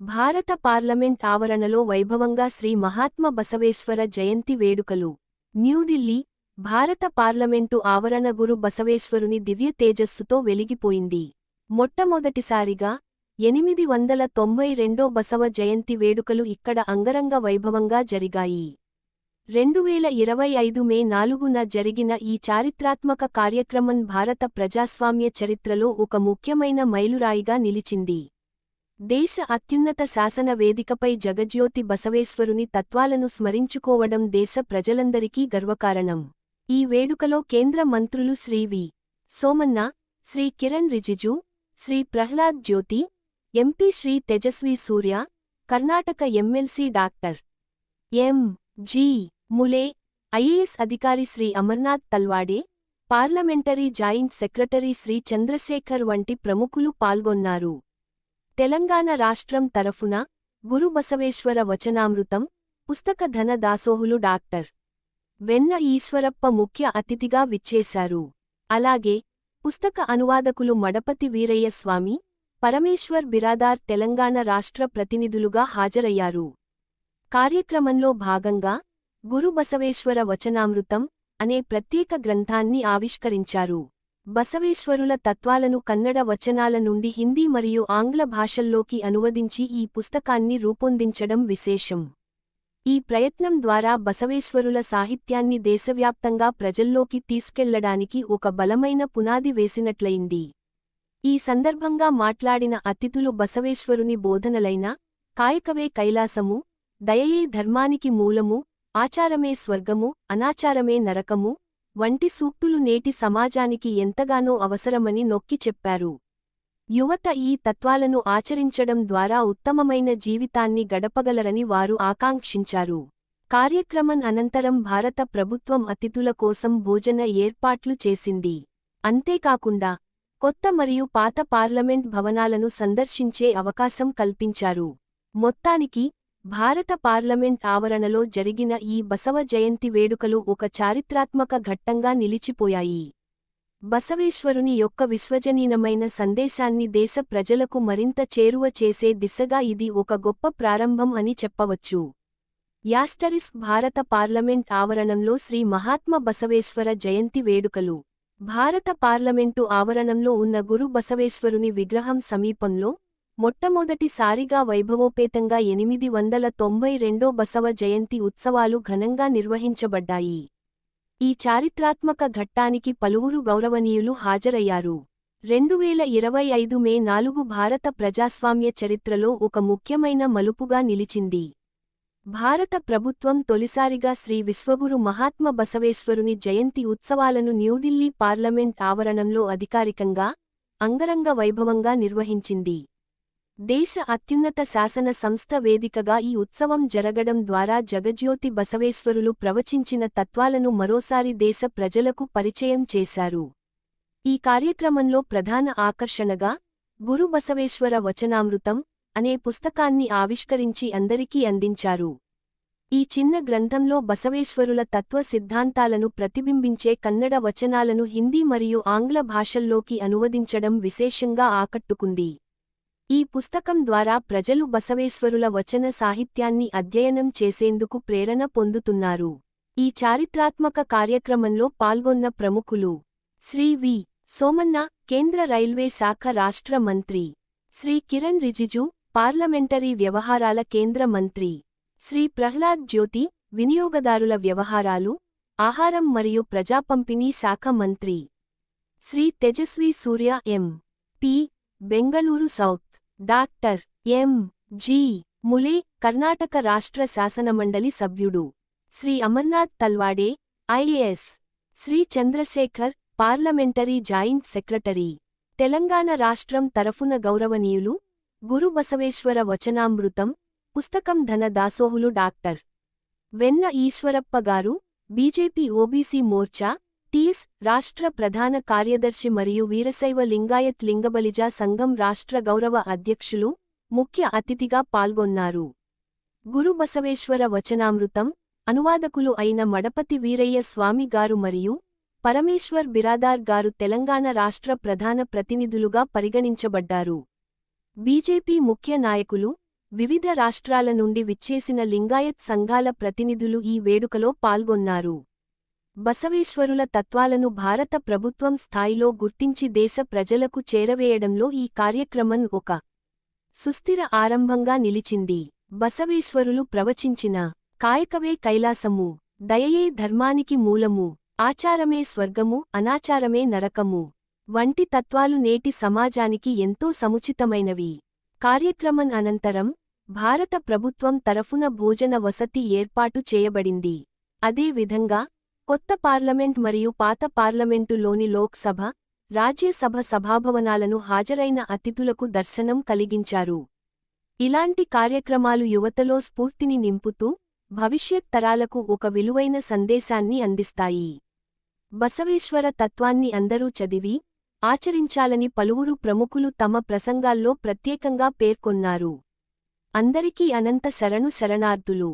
భారత పార్లమెంట్ ఆవరణలో వైభవంగా శ్రీ మహాత్మ బసవేశ్వర జయంతి వేడుకలు. న్యూఢిల్లీ, భారత పార్లమెంటు ఆవరణ గురు బసవేశ్వరుని దివ్య తేజస్సుతో వెలిగిపోయింది. మొట్టమొదటిసారిగా 892 బసవ జయంతి వేడుకలు ఇక్కడ అంగరంగ వైభవంగా జరిగాయి. 2025 మే 4న జరిగిన ఈ చారిత్రాత్మక కార్యక్రమం భారత ప్రజాస్వామ్య చరిత్రలో ఒక ముఖ్యమైన మైలురాయిగా నిలిచింది. దేశ అత్యున్నత శాసన వేదికపై జగజ్యోతి బసవేశ్వరుని తత్వాలను స్మరించుకోవడం దేశ ప్రజలందరికీ గర్వకారణం. ఈ వేడుకలో కేంద్ర మంత్రులు Shri V. Somanna, Shri Kiran Rijiju, Shri Pralhad Jyoti, MP Shri Tejasvi Surya, Karnataka MLC doctor M. G. Mule, IAS అధికారి Shri Amarnath Talwade, parliamentary joint secretary Shri Chandrashekhar వంటి ప్రముఖులు పాల్గొన్నారు. తెలంగాణ రాష్ట్రం తరఫున గురు బసవేశ్వర వచనామృతం పుస్తక ధన దాసోహులు డాక్టర్ వెన్న ఈశ్వరప్ప ముఖ్య అతిథిగా విచ్చేశారు. అలాగే పుస్తక అనువాదకులు మడపతి వీరయ్య స్వామి, పరమేశ్వర్ బిరాదార్ తెలంగాణ రాష్ట్ర ప్రతినిధులుగా హాజరయ్యారు. కార్యక్రమంలో భాగంగా గురు బసవేశ్వర వచనామృతం అనే ప్రత్యేక గ్రంథాన్ని ఆవిష్కరించారు. బసవేశ్వరుల తత్వాలను కన్నడ వచనాల నుండి హిందీ మరియు ఆంగ్ల భాషల్లోకి అనువదించి ఈ పుస్తకాన్ని రూపొందించడం విశేషం. ఈ ప్రయత్నం ద్వారా బసవేశ్వరుల సాహిత్యాన్ని దేశవ్యాప్తంగా ప్రజల్లోకి తీసుకెళ్లడానికి ఒక బలమైన పునాది వేసినట్లయింది. ఈ సందర్భంగా మాట్లాడిన అతిథులు బసవేశ్వరుని బోధనలైన కాయకవే కైలాసము, దయయే ధర్మానికి మూలము, ఆచారమే స్వర్గము, అనాచారమే నరకము వంటి సూక్తులు నేటి సమాజానికి ఎంతగానో అవసరమని నొక్కి చెప్పారు. యువత ఈ తత్వాలను ఆచరించడం ద్వారా ఉత్తమమైన జీవితాన్ని గడపగలరని వారు ఆకాంక్షించారు. కార్యక్రమం అనంతరం భారత ప్రభుత్వం అతిథుల కోసం భోజన ఏర్పాట్లు చేసింది. అంతేకాకుండా కొత్త మరియు పాత పార్లమెంట్ భవనాలను సందర్శించే అవకాశం కల్పించారు. మొత్తానికి భారత పార్లమెంట్ ఆవరణలో జరిగిన ఈ బసవ జయంతి వేడుకలు ఒక చారిత్రాత్మక ఘట్టంగా నిలిచిపోయాయి. బసవేశ్వరుని యొక్క విశ్వజనీనమైన సందేశాన్ని దేశ ప్రజలకు మరింత చేరువ చేసే దిశగా ఇది ఒక గొప్ప ప్రారంభం అని చెప్పవచ్చు. భారత పార్లమెంట్ ఆవరణంలో శ్రీ మహాత్మ బసవేశ్వర జయంతి వేడుకలు. భారత పార్లమెంటు ఆవరణంలో ఉన్న గురు బసవేశ్వరుని విగ్రహం సమీపంలో మొట్టమొదటిసారిగా వైభవోపేతంగా 892 బసవ జయంతి ఉత్సవాలు ఘనంగా నిర్వహించబడ్డాయి. ఈ చారిత్రాత్మక ఘట్టానికి పలువురు గౌరవనీయులు హాజరయ్యారు. 2025 మే 4 భారత ప్రజాస్వామ్య చరిత్రలో ఒక ముఖ్యమైన మలుపుగా నిలిచింది. భారత ప్రభుత్వం తొలిసారిగా శ్రీ విశ్వగురు మహాత్మ బసవేశ్వరుని జయంతి ఉత్సవాలను న్యూఢిల్లీ పార్లమెంట్ ఆవరణంలో అధికారికంగా, అంగరంగ వైభవంగా నిర్వహించింది. దేశ అత్యున్నత శాసన సంస్థ వేదికగా ఈ ఉత్సవం జరగడం ద్వారా జగజ్యోతి బసవేశ్వరులు ప్రవచించిన తత్వాలను మరోసారి దేశ ప్రజలకు పరిచయం చేశారు. ఈ కార్యక్రమంలో ప్రధాన ఆకర్షణగా గురు బసవేశ్వర వచనామృతం అనే పుస్తకాన్ని ఆవిష్కరించి అందరికీ అందించారు. ఈ చిన్న గ్రంథంలో బసవేశ్వరుల తత్వ సిద్ధాంతాలను ప్రతిబింబించే కన్నడ వచనాలను హిందీ మరియు ఆంగ్ల భాషల్లోకి అనువదించడం విశేషంగా ఆకట్టుకుంది. ఈ పుస్తకం ద్వారా ప్రజలు బసవేశ్వరుల వచన సాహిత్యాన్ని అధ్యయనం చేసేందుకు ప్రేరణ పొందుతున్నారు. ఈ చారిత్రాత్మక కార్యక్రమంలో పాల్గొన్న ప్రముఖులు: శ్రీ వి. సోమన్న, కేంద్ర రైల్వే శాఖ రాష్ట్ర మంత్రి; శ్రీ కిరణ్ రిజిజు, పార్లమెంటరీ వ్యవహారాల కేంద్ర మంత్రి; శ్రీ ప్రహ్లాద్ జ్యోతి, వినియోగదారుల వ్యవహారాలు, ఆహారం మరియు ప్రజాపంపిణీ శాఖ మంత్రి; Shri Tejasvi Surya M. P., Bengaluru south; doctor M. G. Mule, Karnataka రాష్ట్ర శాసనమండలి సభ్యుడు; Shri Amarnath Talwade, IAS; Shri Chandrashekhar, parliamentary joint secretary, Telangana రాష్ట్రం తరఫున గౌరవనీయులు గురు బసవేశ్వర వచనామృతం పుస్తకం ధన దాసోహులు డాక్టర్ వెన్న ఈశ్వరప్ప గారు, బీజేపీ ఓబీసీ మోర్చా టీఎస్ రాష్ట్ర ప్రధాన కార్యదర్శి మరియు వీరశైవ లింగాయత్ లింగబలిజ సంఘం రాష్ట్ర గౌరవ అధ్యక్షులు ముఖ్య అతిథిగా పాల్గొన్నారు. గురు బసవేశ్వర వచనామృతం అనువాదకులు అయిన మడపతి వీరయ్య స్వామి గారు మరియు పరమేశ్వర్ బిరాదార్ గారు తెలంగాణ రాష్ట్ర ప్రధాన ప్రతినిధులుగా పరిగణించబడ్డారు. బీజేపీ ముఖ్య నాయకులు వివిధ రాష్ట్రాల నుండి విచ్చేసిన లింగాయత్ సంఘాల ప్రతినిధులు ఈ వేడుకలో పాల్గొన్నారు. బసవేశ్వరుల తత్వాలను భారత ప్రభుత్వం స్థాయిలో గుర్తించి దేశ ప్రజలకు చేరవేయడంలో ఈ కార్యక్రమం ఒక సుస్థిర ఆరంభంగా నిలిచింది. బసవేశ్వరులు ప్రవచించిన కాయకవే కైలాసము, దయయే ధర్మానికి మూలము, ఆచారమే స్వర్గము, అనాచారమే నరకము వంటి తత్వాలు నేటి సమాజానికి ఎంతో సముచితమైనవి. కార్యక్రమం అనంతరం భారత ప్రభుత్వం తరఫున భోజన వసతి ఏర్పాటు చేయబడింది. అదే విధంగా కొత్త పార్లమెంట్ మరియు పాత పార్లమెంటులోని లోక్సభ, రాజ్యసభ సభాభవనాలను హాజరైన అతిథులకు దర్శనం కలిగించారు. ఇలాంటి కార్యక్రమాలు యువతలో స్ఫూర్తిని నింపుతూ భవిష్యత్ తరాలకు ఒక విలువైన సందేశాన్ని అందిస్తాయి. బసవేశ్వర తత్వాన్ని అందరూ చదివి, ఆచరించాలని పలువురు ప్రముఖులు తమ ప్రసంగాల్లో ప్రత్యేకంగా పేర్కొన్నారు. అందరికీ అనంత శరణు శరణార్థులు.